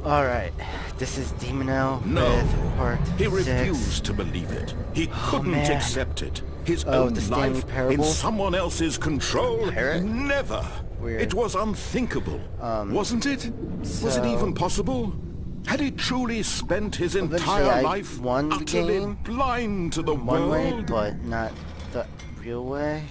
Alright, this is Demino No, with part he 6. refused to believe it. He couldn't man. accept it. His Oh, own the Stanley life parable? in someone else's control? Pirate? Never. Weird. It was unthinkable, wasn't it? Was it so- even possible? Had he truly spent his Eventually entire I life won the utterly game blind to the one way, world? but not the real way.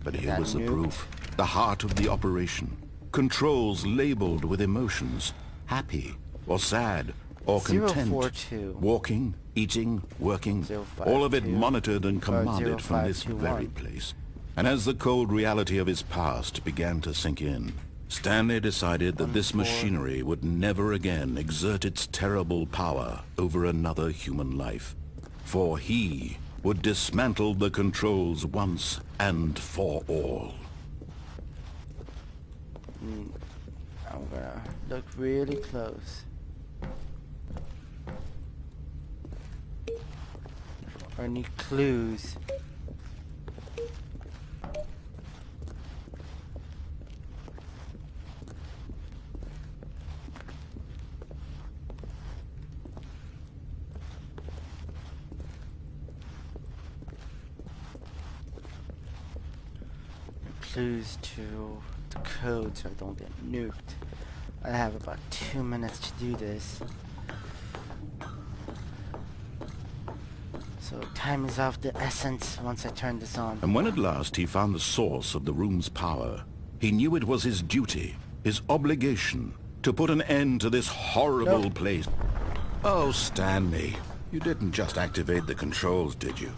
But here got was the nuked. proof. The heart of the operation. Controls labeled with emotions. Happy, or sad, or content. 042. Walking, eating, working. 052. All of it monitored and commanded from this 0521. very place. And as the cold reality of his past began to sink in, Stanley decided that this 14. machinery would never again exert its terrible power over another human life. For he would dismantle the controls once and for all. I'm gonna look really close. For any clues. Clues to the code so I don't get nuked. I have about 2 minutes to do this. So time is of the essence once I turn this on. And when at last he found the source of the room's power, he knew it was his duty, his obligation, to put an end to this horrible Nope. place. Oh, Stanley, you didn't just activate the controls, did you?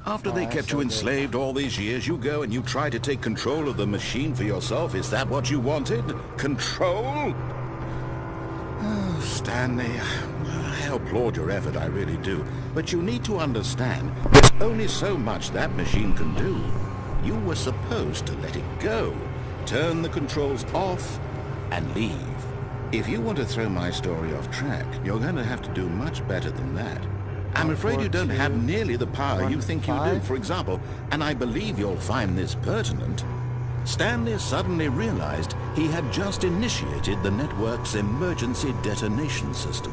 After they I kept so you did. enslaved all these years, you go and you try to take control of the machine for yourself. Is that what you wanted? Control? Oh, Stanley, I applaud your effort, I really do. But you need to understand, there's only so much that machine can do. You were supposed to let it go, turn the controls off, and leave. If you want to throw my story off track, you're going to have to do much better than that. I'm afraid you don't have nearly the power you think you do. 1-5? For example, and I believe you'll find this pertinent, Stanley suddenly realized he had just initiated the network's emergency detonation system.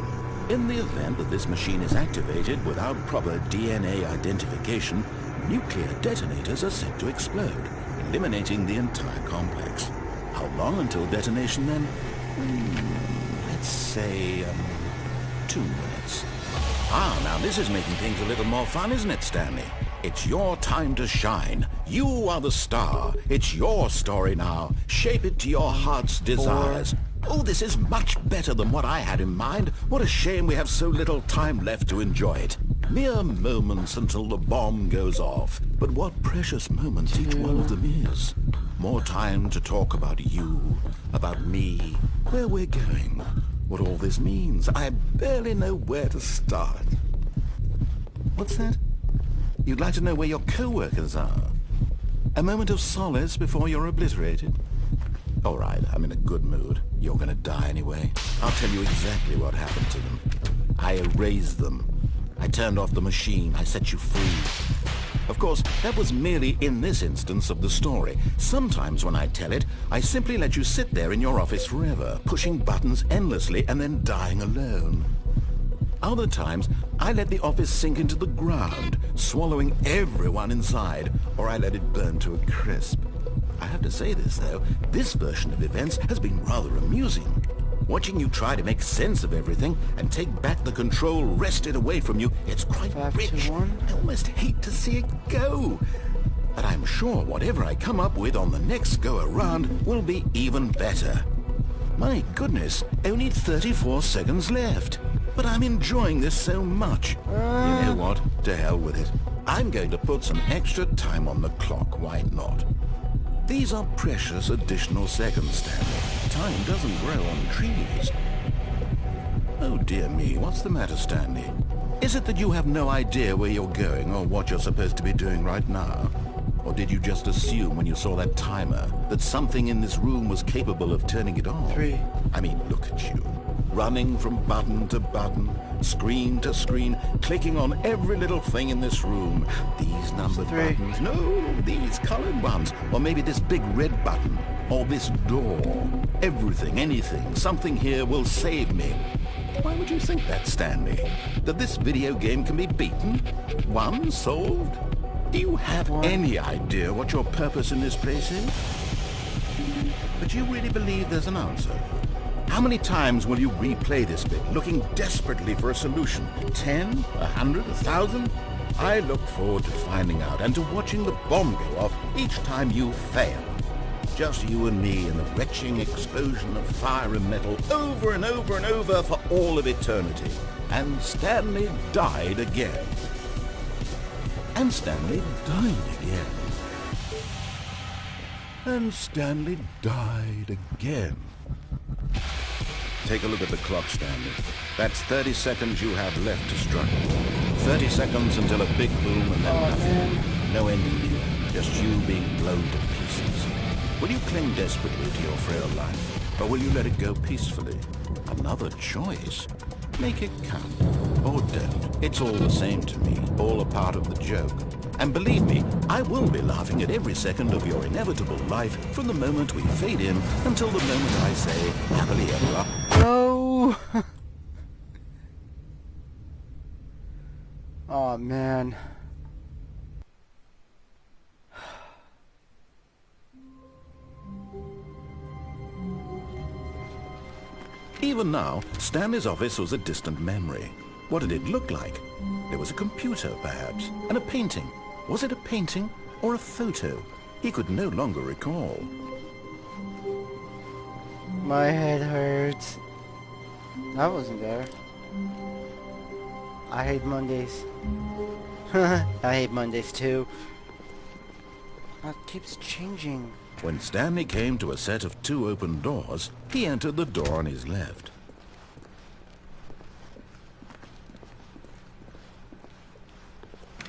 In the event that this machine is activated without proper DNA identification, nuclear detonators are set to explode, eliminating the entire complex. How long until detonation then? Let's say 2 minutes. Ah, now this is making things a little more fun, isn't it, Stanley? It's your time to shine. You are the star. It's your story now. Shape it to your heart's desires. Oh, this is much better than what I had in mind. What a shame we have so little time left to enjoy it. Mere moments until the bomb goes off. But what precious moments each one of them is. More time to talk about you, about me, where we're going, what all this means. I barely know where to start. What's that? You'd like to know where your co-workers are? A moment of solace before you're obliterated? All right, I'm in a good mood. You're gonna die anyway. I'll tell you exactly what happened to them. I erased them. I turned off the machine. I set you free. Of course, that was merely in this instance of the story. Sometimes when I tell it, I simply let you sit there in your office forever, pushing buttons endlessly and then dying alone. Other times, I let the office sink into the ground, swallowing everyone inside, or I let it burn to a crisp. I have to say this, though, this version of events has been rather amusing. Watching you try to make sense of everything and take back the control wrested away from you, it's quite 5 to rich. 1. I almost hate to see it go. But I'm sure whatever I come up with on the next go-around will be even better. My goodness, only 34 seconds left. But I'm enjoying this so much. You know what? To hell with it. I'm going to put some extra time on the clock, why not? These are precious additional seconds, Stanley. Time doesn't grow on trees. Oh dear me, what's the matter, Stanley? Is it that you have no idea where you're going or what you're supposed to be doing right now? Or did you just assume when you saw that timer that something in this room was capable of turning it off? 3. I mean, look at you. Running from button to button, screen to screen, clicking on every little thing in this room. These numbered 3. buttons. No, these colored ones. Or maybe this big red button. or this door. Everything, anything, something here will save me. Why would you think that, Stanley? That this video game can be beaten? Won? Solved? Do you have any idea what your purpose in this place is? But you really believe there's an answer? How many times will you replay this bit, looking desperately for a solution? 10? 100? 1,000? I look forward to finding out and to watching the bomb go off each time you fail. Just you and me in the retching explosion of fire and metal over and over and over for all of eternity. And Stanley died again. And Stanley died again. And Stanley died again. Take a look at the clock, Stanley. That's 30 seconds you have left to struggle. 30 seconds until a big boom and then nothing. Man. No ending here. Just you being blown to pieces. Will you cling desperately to your frail life, or will you let it go peacefully? Another choice. Make it count. Or don't. It's all the same to me. All a part of the joke. And believe me, I will be laughing at every second of your inevitable life from the moment we fade in until the moment I say, happily ever after. No! Oh, man. Even now, Stanley's office was a distant memory. What did it look like? There was a computer, perhaps, and a painting. Was it a painting or a photo? He could no longer recall. My head hurts. I wasn't there. I hate Mondays. I hate Mondays too. It keeps changing. When Stanley came to a set of 2 open doors, he entered the door on his left.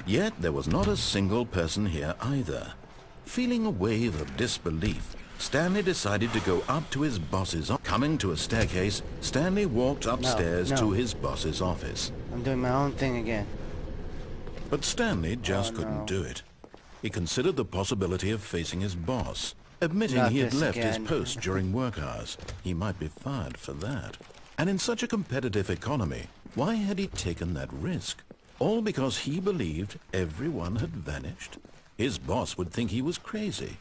Yet there was not a single person here either. Feeling a wave of disbelief, Stanley decided to go up to his boss's office. Coming to a staircase, Stanley walked upstairs to his boss's office. I'm doing my own thing again. But Stanley just couldn't do it. He considered the possibility of facing his boss, admitting he had left his post during work hours. He might be fired for that. And in such a competitive economy, why had he taken that risk? All because he believed everyone had vanished? His boss would think he was crazy.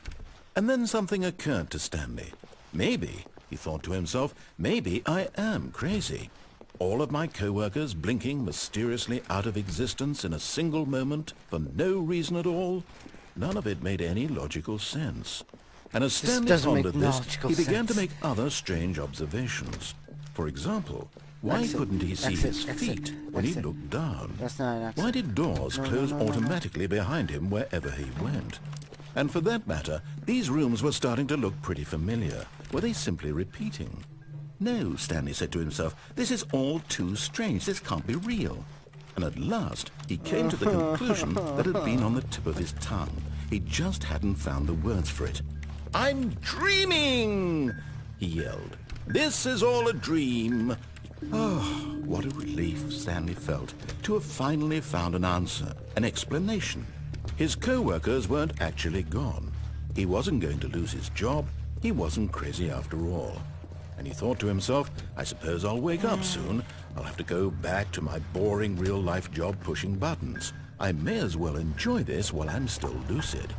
And then something occurred to Stanley. Maybe, he thought to himself, maybe I am crazy. All of my co-workers blinking mysteriously out of existence in a single moment for no reason at all? None of it made any logical sense. And as Stanley pondered this, he began to make other strange observations. For example, why couldn't he see his feet when he looked down? That's not an accident. Why did doors close automatically behind him wherever he went? And for that matter, these rooms were starting to look pretty familiar. Were they simply repeating? No, Stanley said to himself, this is all too strange. This can't be real. And at last, he came to the conclusion that had been on the tip of his tongue. He just hadn't found the words for it. "I'm dreaming!" he yelled. "This is all a dream." Oh, what a relief Stanley felt to have finally found an answer, an explanation. His co-workers weren't actually gone. He wasn't going to lose his job. He wasn't crazy after all. And he thought to himself, I suppose I'll wake up soon. I'll have to go back to my boring real-life job pushing buttons. I may as well enjoy this while I'm still lucid.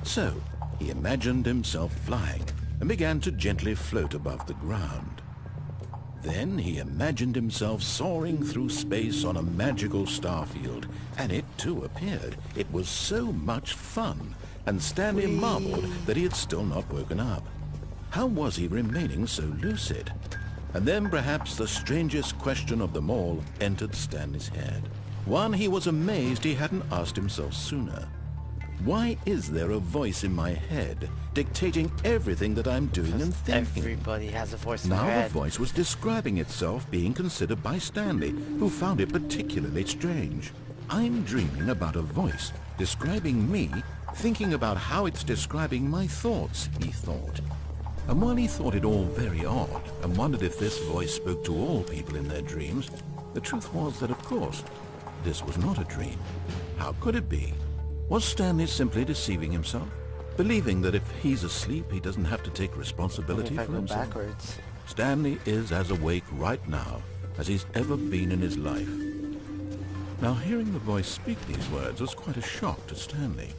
So, he imagined himself flying and began to gently float above the ground. Then he imagined himself soaring through space on a magical starfield, and it too appeared. It was so much fun, and Stanley marveled that he had still not woken up. How was he remaining so lucid? And then perhaps the strangest question of them all entered Stanley's head. One he was amazed he hadn't asked himself sooner. Why is there a voice in my head dictating everything that I'm doing and thinking? Everybody has a voice in their Now head. the voice was describing itself being considered by Stanley, who found it particularly strange. I'm dreaming about a voice describing me, thinking about how it's describing my thoughts, he thought. And while he thought it all very odd and wondered if this voice spoke to all people in their dreams, the truth was that, of course, this was not a dream. How could it be? Was Stanley simply deceiving himself? believing that if he's asleep, he doesn't have to take responsibility If I for go himself. backwards. Stanley is as awake right now as he's ever been in his life. Now, hearing the voice speak these words was quite a shock to Stanley.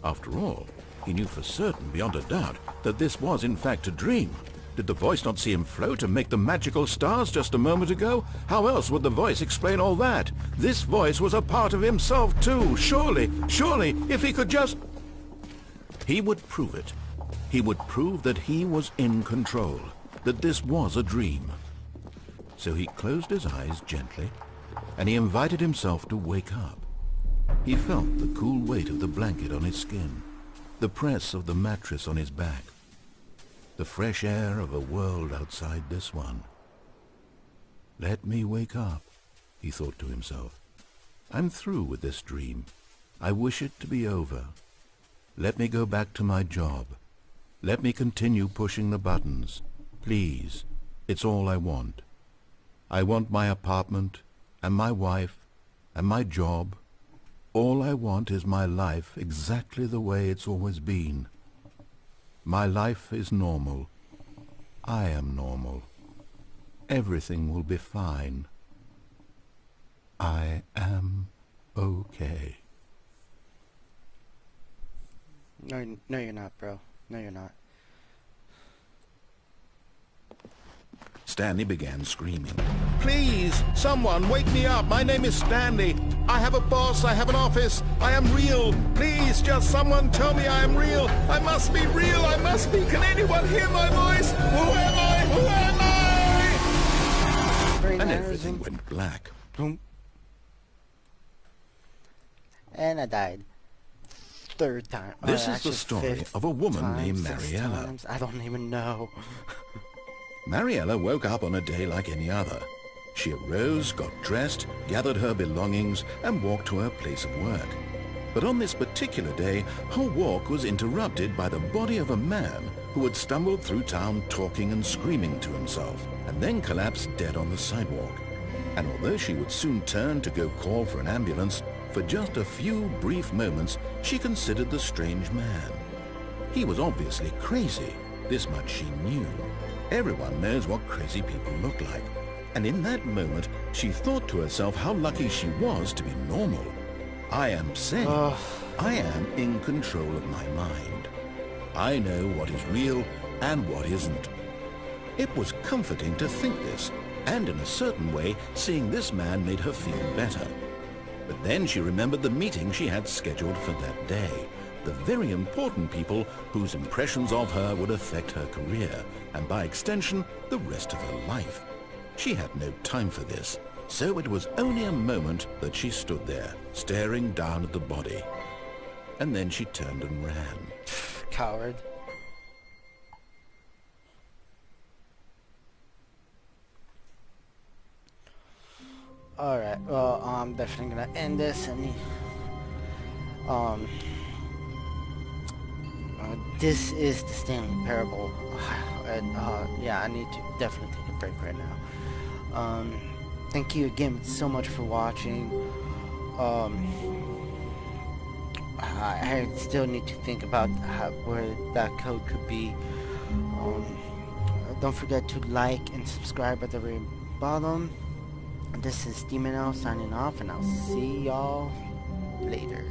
After all, he knew for certain, beyond a doubt, that this was in fact a dream. Did the voice not see him float and make the magical stars just a moment ago? How else would the voice explain all that? This voice was a part of himself too. Surely, if he could just... He would prove it. He would prove that he was in control, that this was a dream. So he closed his eyes gently, and he invited himself to wake up. He felt the cool weight of the blanket on his skin, the press of the mattress on his back, the fresh air of a world outside this one. Let me wake up, he thought to himself. I'm through with this dream. I wish it to be over. Let me go back to my job. Let me continue pushing the buttons. Please, it's all I want. I want my apartment, and my wife, and my job. All I want is my life exactly the way it's always been. My life is normal. I am normal. Everything will be fine. I am okay. No, you're not, bro. No, you're not. Stanley began screaming. Please, someone, wake me up. My name is Stanley. I have a boss. I have an office. I am real. Please, just someone tell me I am real. I must be real. I must be. Can anyone hear my voice? Who am I? Who am I? Very And nice. everything went black. Boom. And I died. Third time. This is the actually story fifth of a woman time, named sixth Mariella. times. I don't even know. Mariella woke up on a day like any other. She arose, got dressed, gathered her belongings, and walked to her place of work. But on this particular day, her walk was interrupted by the body of a man who had stumbled through town talking and screaming to himself, and then collapsed dead on the sidewalk. And although she would soon turn to go call for an ambulance, for just a few brief moments she considered the strange man. He was obviously crazy. This much she knew. Everyone knows what crazy people look like. And in that moment, she thought to herself how lucky she was to be normal. I am sane. I am in control of my mind. I know what is real and what isn't. It was comforting to think this, and in a certain way, seeing this man made her feel better. But then she remembered the meeting she had scheduled for that day. The very important people whose impressions of her would affect her career, and by extension, the rest of her life. She had no time for this, so it was only a moment that she stood there, staring down at the body. And then she turned and ran. Coward. Alright, well, I'm definitely gonna end this and this is the Stanley Parable. And yeah, I need to definitely take a break right now. Thank you again so much for watching. I still need to think about where that code could be. Don't forget to like and subscribe at the very bottom. This is Demon L signing off, and I'll see y'all later.